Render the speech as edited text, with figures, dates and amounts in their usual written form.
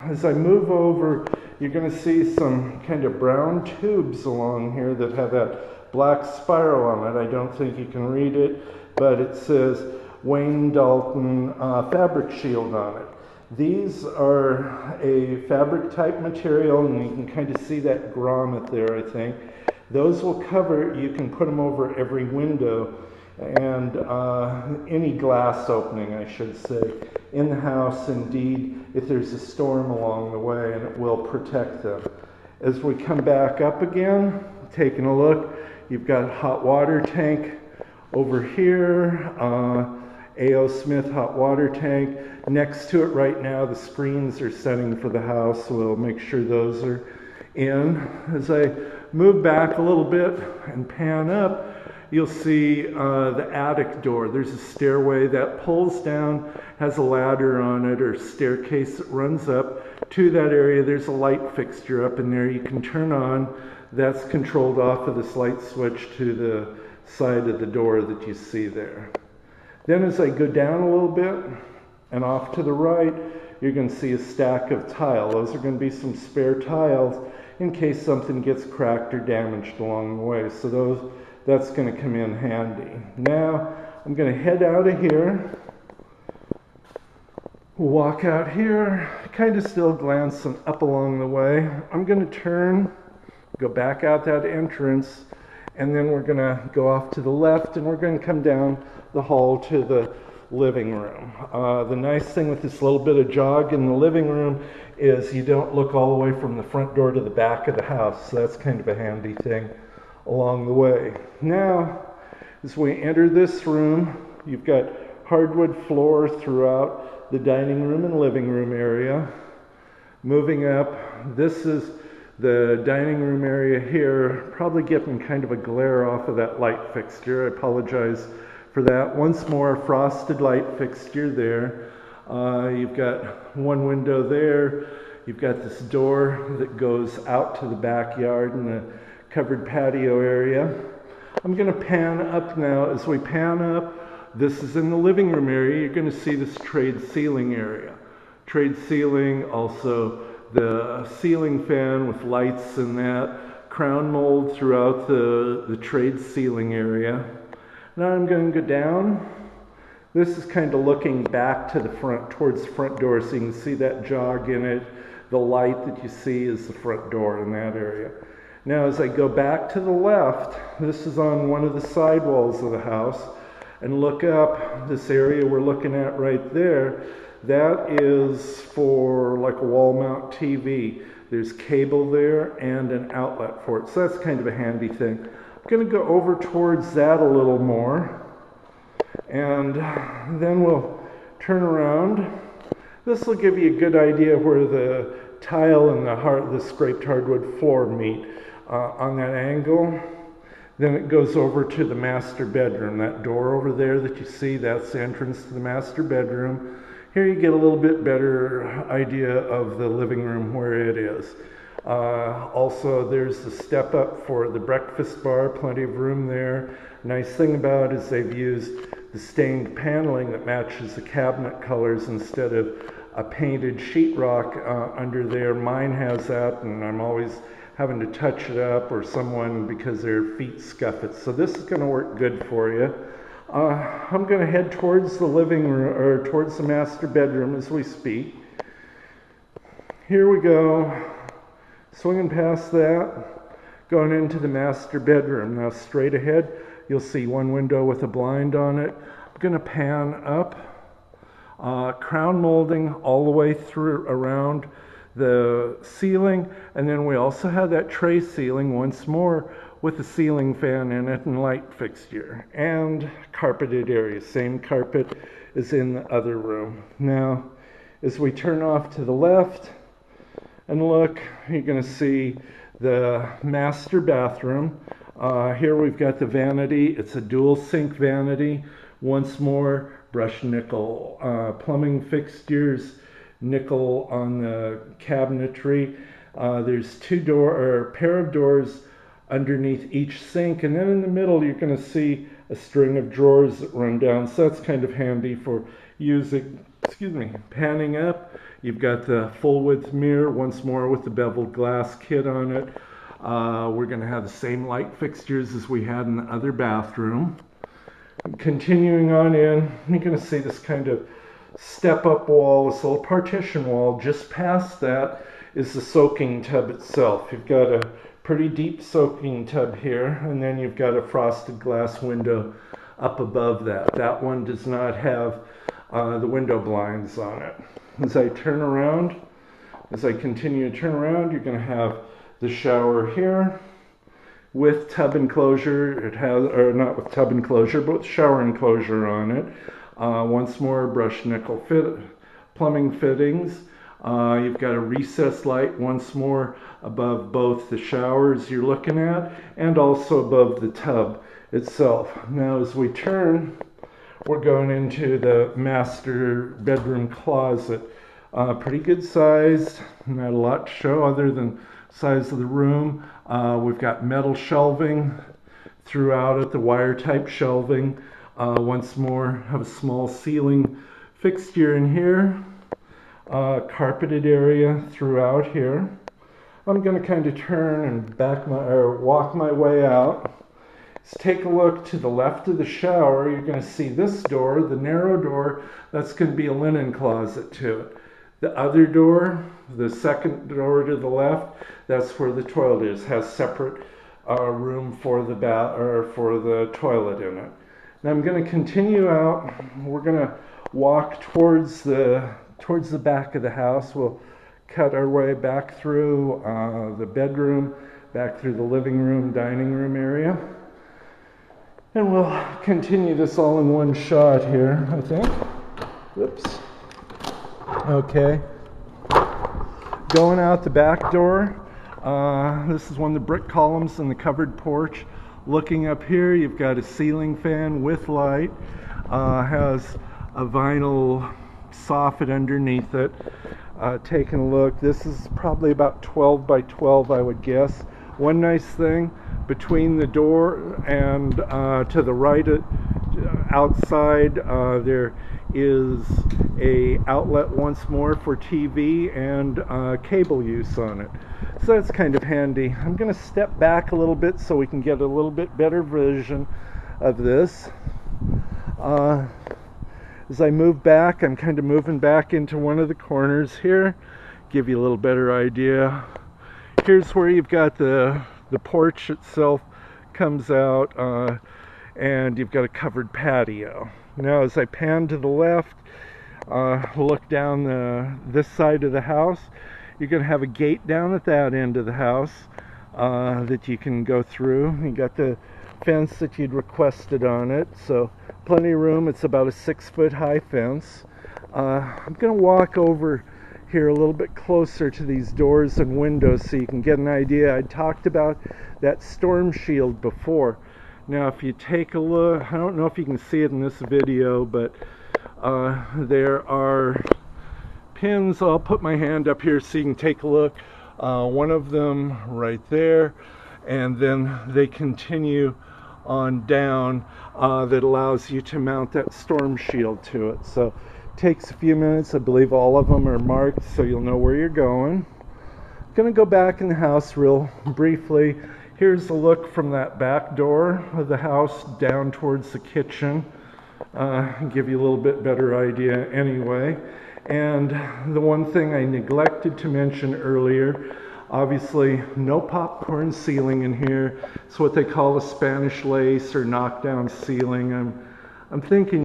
As I move over, you're going to see some kind of brown tubes along here that have that black spiral on it. I don't think you can read it, but it says Wayne Dalton fabric shield on it. These are a fabric type material, and you can kind of see that grommet there, I think. Those will cover, you can put them over every window and any glass opening, I should say, in the house, indeed, if there's a storm along the way, and it will protect them. As we come back up again, taking a look, you've got a hot water tank over here, A.O. Smith hot water tank. Next to it right now, the screens are setting for the house, so we'll make sure those are in. As I move back a little bit and pan up, you'll see the attic door. There's a stairway that pulls down, has a ladder on it or staircase that runs up to that area. There's a light fixture up in there you can turn on. That's controlled off of this light switch to the side of the door that you see there. Then as I go down a little bit and off to the right, you're going to see a stack of tile. Those are going to be some spare tiles in case something gets cracked or damaged along the way. So that's going to come in handy. Now I'm going to head out of here, walk out here, kind of still glancing up along the way. I'm going to turn, go back out that entrance, and then we're going to go off to the left, and we're going to come down the hall to the living room. The nice thing with this little bit of jog in the living room is you don't look all the way from the front door to the back of the house, so that's kind of a handy thing along the way. Now, as we enter this room, you've got hardwood floor throughout the dining room and living room area. Moving up, this is the dining room area here, probably getting kind of a glare off of that light fixture. I apologize for that. Once more, frosted light fixture there. You've got one window there. You've got this door that goes out to the backyard and the covered patio area. I'm going to pan up now. As we pan up, this is in the living room area. You're going to see this trade ceiling area. Trade ceiling, also the ceiling fan with lights and that, crown mold throughout the trade ceiling area. Now I'm going to go down. This is kind of looking back to the front, towards the front door, so you can see that jog in it. The light that you see is the front door in that area. Now as I go back to the left, this is on one of the side walls of the house, and look up, this area we're looking at right there, that is for like a wall mount TV. There's cable there and an outlet for it, so that's kind of a handy thing. I'm going to go over towards that a little more, and then we'll turn around. This will give you a good idea where the tile and the scraped hardwood floor meet on that angle. Then it goes over to the master bedroom. That door over there that you see, that's the entrance to the master bedroom. Here you get a little bit better idea of the living room where it is. Also, there's the step up for the breakfast bar, plenty of room there. Nice thing about it is they've used the stained paneling that matches the cabinet colors instead of a painted sheetrock under there. Mine has that, and I'm always having to touch it up, or someone, because their feet scuff it. So this is going to work good for you. I'm going to head towards the living room, or towards the master bedroom as we speak. Here we go. Swinging past that, going into the master bedroom. Now straight ahead, you'll see one window with a blind on it. I'm going to pan up, crown molding all the way through around the ceiling, and then we also have that tray ceiling once more with a ceiling fan in it and light fixture, and carpeted area. Same carpet as in the other room. Now, as we turn off to the left and look, you're going to see the master bathroom. Here we've got the vanity. It's a dual sink vanity. Once more, brushed nickel plumbing fixtures, nickel on the cabinetry. There's pair of doors underneath each sink, and then in the middle you're going to see a string of drawers that run down, so that's kind of handy for using excuse me, panning up, you've got the full width mirror once more with the beveled glass kit on it. We're going to have the same light fixtures as we had in the other bathroom. Continuing on in, you're going to see this kind of step up wall, this little partition wall. Just past that is the soaking tub itself. You've got a pretty deep soaking tub here, and then you've got a frosted glass window up above that. That one does not have the window blinds on it. As I turn around, as I continue to turn around, you're going to have the shower here with tub enclosure. It has, or not with tub enclosure, but with shower enclosure on it. Once more, brushed nickel plumbing fittings. You've got a recessed light once more above both the showers you're looking at and also above the tub itself. Now as we turn, we're going into the master bedroom closet. Pretty good size, not a lot to show other than size of the room. We've got metal shelving throughout it, the wire type shelving. Once more, have a small ceiling fixture in here. Carpeted area throughout here. I'm going to kind of turn and walk my way out. Let's take a look to the left of the shower. You're going to see this door, the narrow door. That's going to be a linen closet to it. The other door, the second door to the left, that's where the toilet is. Has separate room for the for the toilet in it. Now I'm going to continue out. We're going to walk towards the back of the house. We'll cut our way back through the bedroom, back through the living room, dining room area. And we'll continue this all in one shot here, I think. Whoops. Okay. Going out the back door. This is one of the brick columns in the covered porch. Looking up here, you've got a ceiling fan with light. Has a vinyl soffit underneath it. Taking a look, this is probably about 12 by 12, I would guess. One nice thing, between the door and to the right outside, there is a outlet once more for TV and cable use on it. So that's kind of handy. I'm going to step back a little bit so we can get a little bit better vision of this. As I move back, I'm kind of moving back into one of the corners here. Give you a little better idea. Here's where you've got the porch itself comes out, and you've got a covered patio. Now as I pan to the left, look down this side of the house, you're going to have a gate down at that end of the house that you can go through. You got the fence that you'd requested on it, so plenty of room. It's about a 6-foot high fence. I'm going to walk over here a little bit closer to these doors and windows so you can get an idea. I talked about that storm shield before. Now if you take a look, I don't know if you can see it in this video, but there are pins. I'll put my hand up here so you can take a look. One of them right there, and then they continue on down that allows you to mount that storm shield to it. So it takes a few minutes. I believe all of them are marked so you'll know where you're going. I'm going to go back in the house real briefly. Here's a look from that back door of the house down towards the kitchen. Give you a little bit better idea anyway. And the one thing I neglected to mention earlier, obviously no popcorn ceiling in here. It's what they call a Spanish lace or knockdown ceiling. I'm thinking